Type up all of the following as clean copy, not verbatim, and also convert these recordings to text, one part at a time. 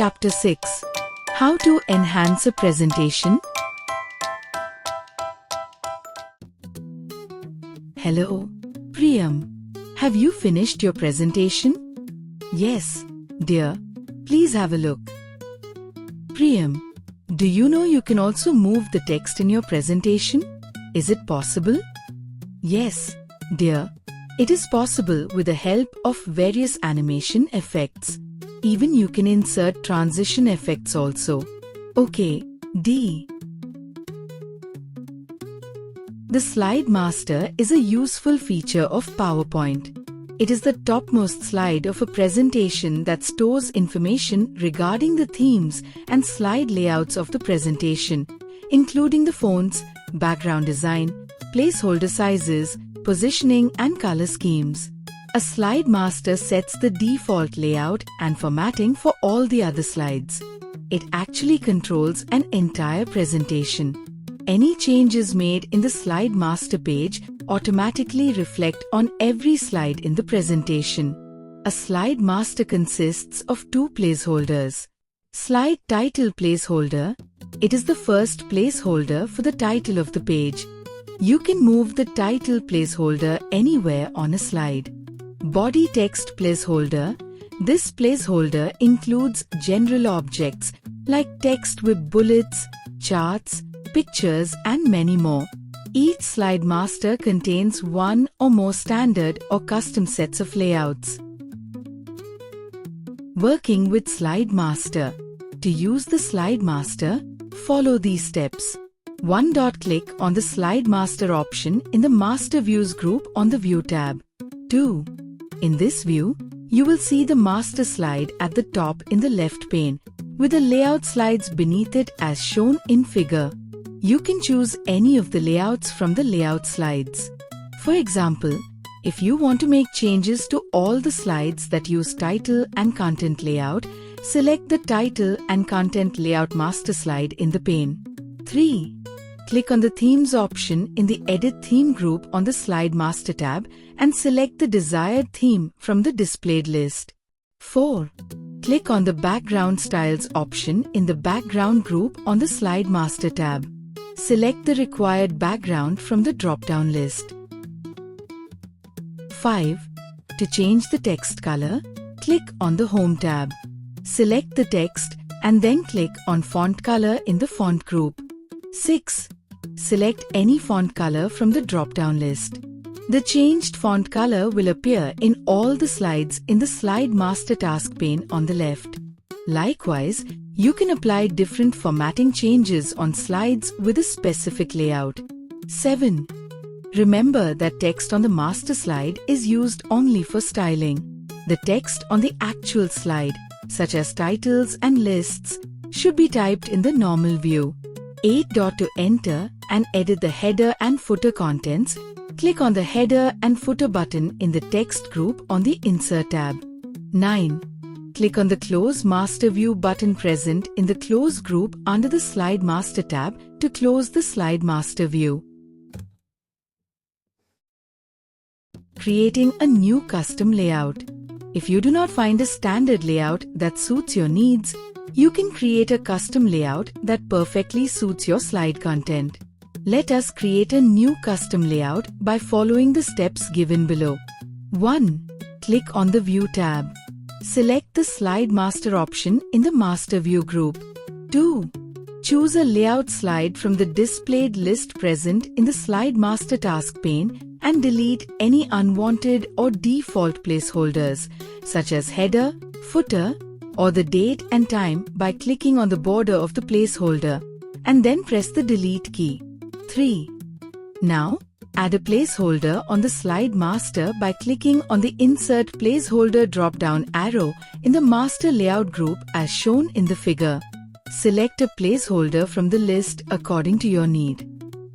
Chapter 6. How to enhance a presentation. Hello, Priyam. Have you finished your presentation? Yes, dear. Please have a look. Priyam, do you know you can also move the text in your presentation? Is it possible? Yes, dear. It is possible with the help of various animation effects. Even you can insert transition effects also. Okay, D. The Slide Master is a useful feature of PowerPoint. It is the topmost slide of a presentation that stores information regarding the themes and slide layouts of the presentation, including the fonts, background design, placeholder sizes, positioning and color schemes. A Slide Master sets the default layout and formatting for all the other slides. It actually controls an entire presentation. Any changes made in the Slide Master page automatically reflect on every slide in the presentation. A Slide Master consists of two placeholders. Slide Title Placeholder. It is the first placeholder for the title of the page. You can move the title placeholder anywhere on a slide. Body Text Placeholder. This placeholder includes general objects like text with bullets, charts, pictures and many more. Each Slide Master contains one or more standard or custom sets of layouts. Working with Slide Master. To use the Slide Master, follow these steps. 1. Click on the Slide Master option in the Master Views group on the View tab. 2. In this view, you will see the master slide at the top in the left pane, with the layout slides beneath it as shown in figure. You can choose any of the layouts from the layout slides. For example, if you want to make changes to all the slides that use title and content layout, select the title and content layout master slide in the pane. 3. Click on the Themes option in the Edit Theme group on the Slide Master tab and select the desired theme from the displayed list. 4. Click on the Background Styles option in the Background group on the Slide Master tab. Select the required background from the drop-down list. 5. To change the text color, click on the Home tab. Select the text and then click on Font Color in the Font group. 6. Select any font color from the drop-down list. The changed font color will appear in all the slides in the Slide Master task pane on the left. Likewise, you can apply different formatting changes on slides with a specific layout. 7. Remember that text on the master slide is used only for styling. The text on the actual slide, such as titles and lists, should be typed in the normal view. 8. To enter and edit the header and footer contents, click on the Header and Footer button in the Text group on the Insert tab. 9. Click on the Close Master View button present in the Close group under the Slide Master tab to close the Slide Master view. Creating a new custom layout. If you do not find a standard layout that suits your needs, you can create a custom layout that perfectly suits your slide content. Let us create a new custom layout by following the steps given below. 1. Click on the View tab. Select the Slide Master option in the Master View group. 2. Choose a layout slide from the displayed list present in the Slide Master task pane and delete any unwanted or default placeholders, such as header, footer, or the date and time by clicking on the border of the placeholder, and then press the Delete key. 3. Now, add a placeholder on the Slide Master by clicking on the Insert Placeholder drop-down arrow in the Master Layout group as shown in the figure. Select a placeholder from the list according to your need.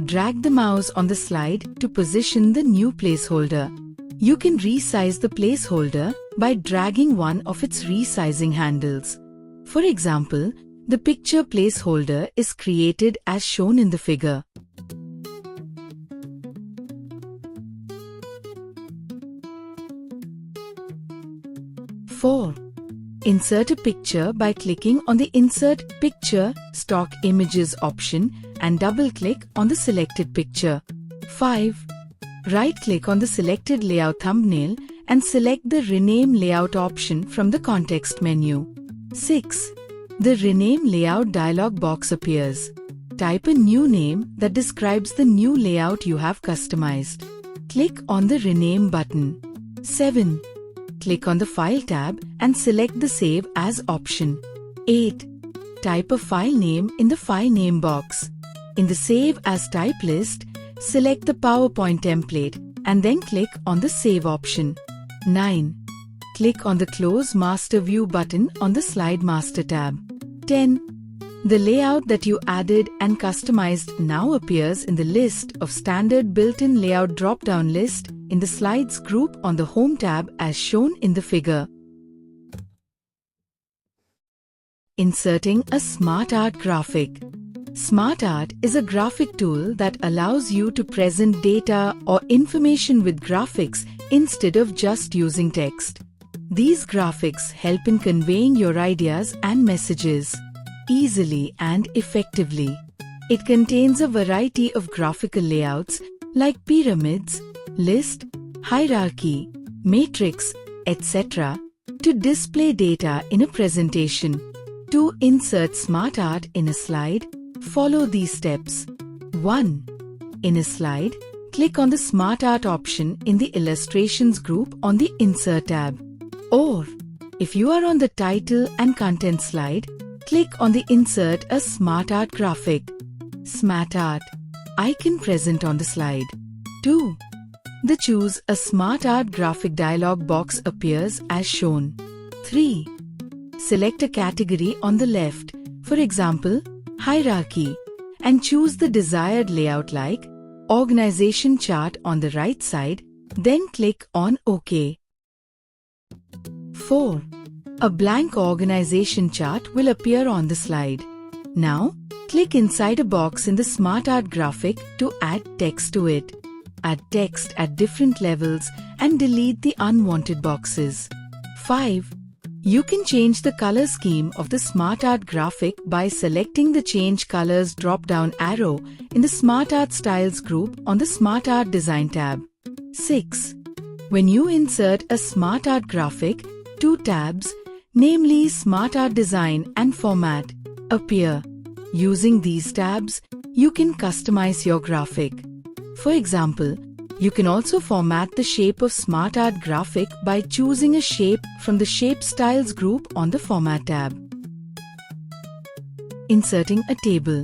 Drag the mouse on the slide to position the new placeholder. You can resize the placeholder by dragging one of its resizing handles. For example, the picture placeholder is created as shown in the figure. 4. Insert a picture by clicking on the Insert Picture Stock Images option and double-click on the selected picture. 5. Right-click on the selected layout thumbnail and select the Rename Layout option from the context menu. 6. The Rename Layout dialog box appears. Type a new name that describes the new layout you have customized. Click on the Rename button. 7. Click on the File tab and select the Save As option. 8. Type a file name in the File Name box. In the Save As type list, select the PowerPoint template and then click on the Save option. 9. Click on the Close Master View button on the Slide Master tab. 10. The layout that you added and customized now appears in the list of standard built-in layout drop-down list in the Slides group on the Home tab as shown in the figure. Inserting a Smart Art graphic. Smart Art is a graphic tool that allows you to present data or information with graphics instead of just using text. These graphics help in conveying your ideas and messages easily and effectively. It contains a variety of graphical layouts like pyramids, list, hierarchy, matrix, etc. to display data in a presentation. To insert Smart Art in a slide, follow these steps. 1. In a slide, click on the Smart Art option in the Illustrations group on the Insert tab. Or, if you are on the Title and Content slide, click on the Insert a Smart Art graphic. Smart Art icon present on the slide. 2. The Choose a Smart Art graphic dialog box appears as shown. 3. Select a category on the left, for example, Hierarchy, and choose the desired layout like Organization Chart on the right side, then click on OK. 4. A blank organization chart will appear on the slide. Now, click inside a box in the Smart Art graphic to add text to it. Add text at different levels and delete the unwanted boxes. 5. You can change the color scheme of the Smart Art graphic by selecting the Change Colors drop-down arrow in the Smart Art Styles group on the Smart Art Design tab. 6. When you insert a Smart Art graphic, two tabs, namely Smart Art Design and Format, appear. Using these tabs, you can customize your graphic. For example, you can also format the shape of Smart Art graphic by choosing a shape from the Shape Styles group on the Format tab. Inserting a table.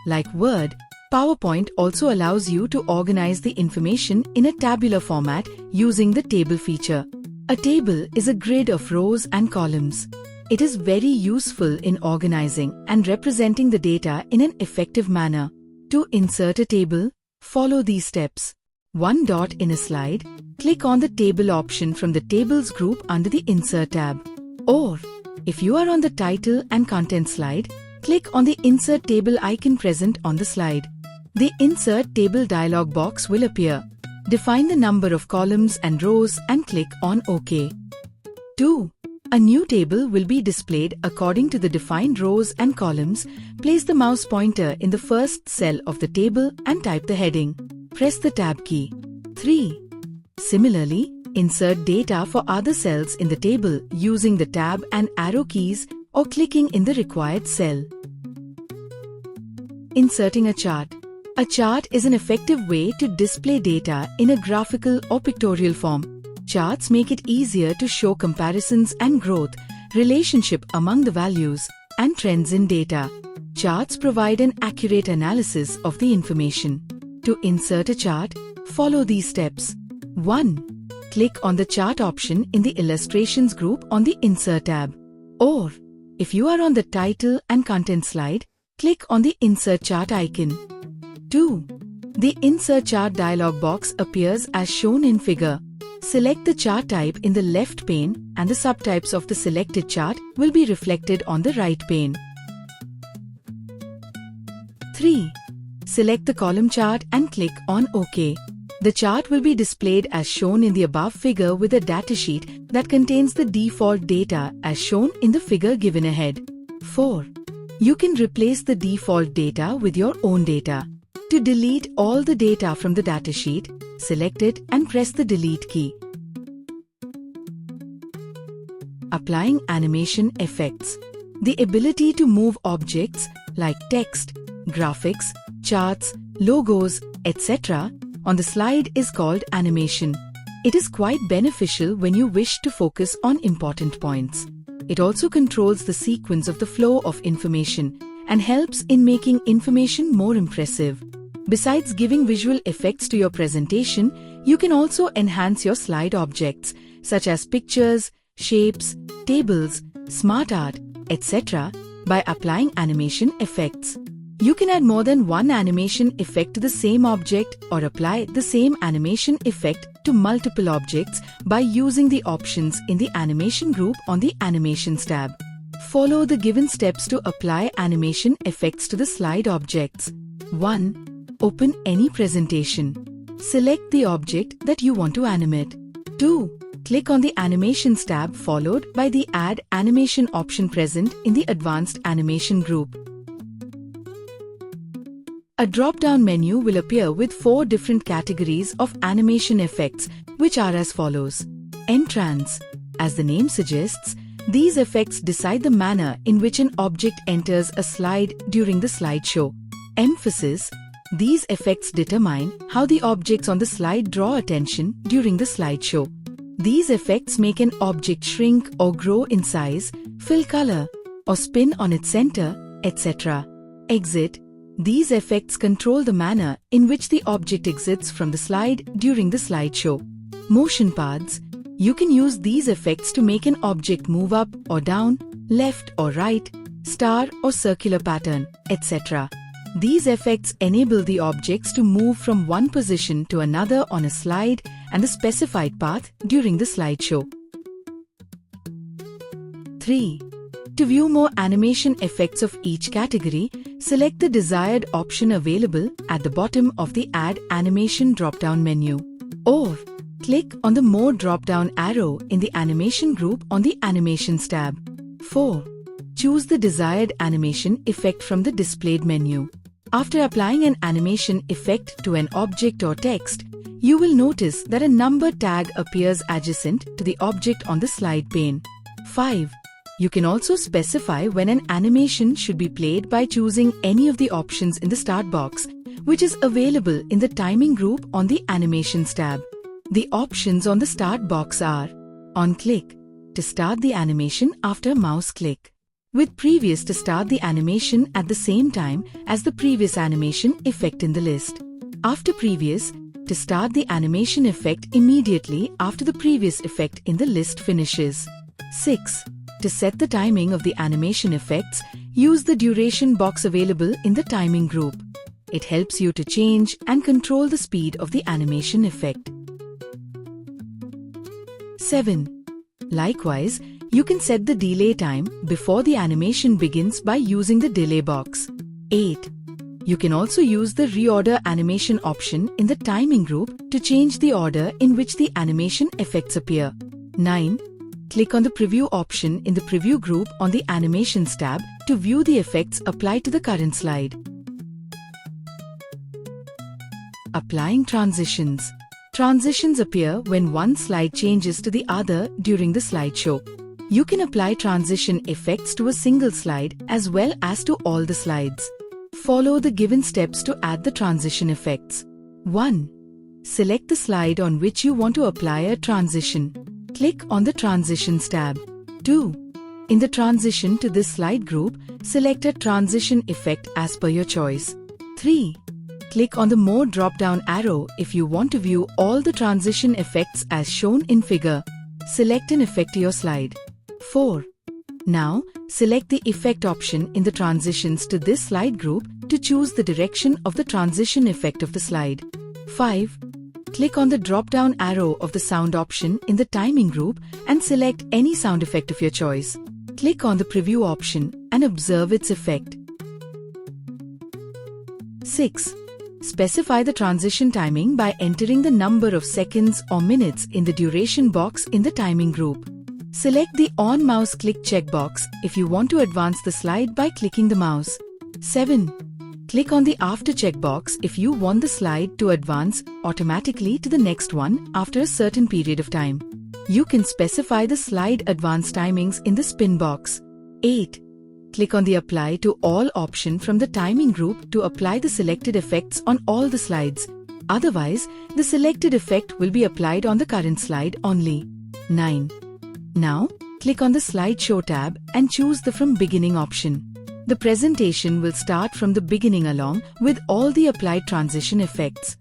Like Word, PowerPoint also allows you to organize the information in a tabular format using the table feature. A table is a grid of rows and columns. It is very useful in organizing and representing the data in an effective manner. To insert a table, follow these steps. 1. In a slide, click on the Table option from the Tables group under the Insert tab. Or, if you are on the Title and Content slide, click on the Insert Table icon present on the slide. The Insert Table dialog box will appear. Define the number of columns and rows and click on OK. 2. A new table will be displayed according to the defined rows and columns. Place the mouse pointer in the first cell of the table and type the heading. Press the Tab key. 3. Similarly, insert data for other cells in the table using the Tab and arrow keys or clicking in the required cell. Inserting a chart. A chart is an effective way to display data in a graphical or pictorial form. Charts make it easier to show comparisons and growth, relationship among the values, and trends in data. Charts provide an accurate analysis of the information. To insert a chart, follow these steps. 1. Click on the Chart option in the Illustrations group on the Insert tab. Or, if you are on the Title and Content slide, click on the Insert Chart icon. 2. The Insert Chart dialog box appears as shown in figure. Select the chart type in the left pane and the subtypes of the selected chart will be reflected on the right pane. 3. Select the column chart and click on OK. The chart will be displayed as shown in the above figure with a datasheet that contains the default data as shown in the figure given ahead. 4. You can replace the default data with your own data. To delete all the data from the datasheet, select it and press the delete key. Applying animation effects. The ability to move objects like text, graphics, charts, logos, etc. on the slide is called animation. It is quite beneficial when you wish to focus on important points. It also controls the sequence of the flow of information and helps in making information more impressive. Besides giving visual effects to your presentation, you can also enhance your slide objects such as pictures, shapes, tables, smart art, etc. by applying animation effects. You can add more than one animation effect to the same object or apply the same animation effect to multiple objects by using the options in the animation group on the Animations tab. Follow the given steps to apply animation effects to the slide objects. 1. Open any presentation. Select the object that you want to animate. 2. Click on the Animations tab followed by the Add Animation option present in the Advanced Animation group. A drop-down menu will appear with 4 different categories of animation effects, which are as follows. Entrance. As the name suggests, these effects decide the manner in which an object enters a slide during the slideshow. Emphasis. These effects determine how the objects on the slide draw attention during the slideshow. These effects make an object shrink or grow in size, fill color, or spin on its center, etc. Exit. These effects control the manner in which the object exits from the slide during the slideshow. Motion paths. You can use these effects to make an object move up or down, left or right, star or circular pattern, etc. These effects enable the objects to move from one position to another on a slide and the specified path during the slideshow. 3. To view more animation effects of each category, select the desired option available at the bottom of the Add Animation drop-down menu. Or, click on the More drop-down arrow in the Animation group on the Animations tab. 4. Choose the desired animation effect from the displayed menu. After applying an animation effect to an object or text, you will notice that a number tag appears adjacent to the object on the slide pane. 5. You can also specify when an animation should be played by choosing any of the options in the Start box, which is available in the Timing group on the Animations tab. The options on the Start box are On click, to start the animation after mouse click. With previous to start the animation at the same time as the previous animation effect in the list. After previous, to start the animation effect immediately after the previous effect in the list finishes. 6. To set the timing of the animation effects, use the duration box available in the Timing group. It helps you to change and control the speed of the animation effect. 7. Likewise, you can set the delay time before the animation begins by using the delay box. 8. You can also use the Reorder Animation option in the Timing group to change the order in which the animation effects appear. 9. Click on the Preview option in the Preview group on the Animations tab to view the effects applied to the current slide. Applying transitions. Transitions appear when one slide changes to the other during the slideshow. You can apply transition effects to a single slide as well as to all the slides. Follow the given steps to add the transition effects. 1. Select the slide on which you want to apply a transition. Click on the Transitions tab. 2. In the Transition to this slide group, select a transition effect as per your choice. 3. Click on the More drop-down arrow if you want to view all the transition effects as shown in figure. Select an effect to your slide. 4. Now, select the Effect option in the Transitions to this slide group to choose the direction of the transition effect of the slide. 5. Click on the drop-down arrow of the Sound option in the Timing group and select any sound effect of your choice. Click on the Preview option and observe its effect. 6. Specify the transition timing by entering the number of seconds or minutes in the duration box in the timing group. Select the On Mouse Click checkbox if you want to advance the slide by clicking the mouse. 7. Click on the After checkbox if you want the slide to advance automatically to the next one after a certain period of time. You can specify the slide advance timings in the Spin box. 8. Click on the Apply to All option from the timing group to apply the selected effects on all the slides. Otherwise, the selected effect will be applied on the current slide only. 9. Now, click on the Slideshow tab and choose the From Beginning option. The presentation will start from the beginning along with all the applied transition effects.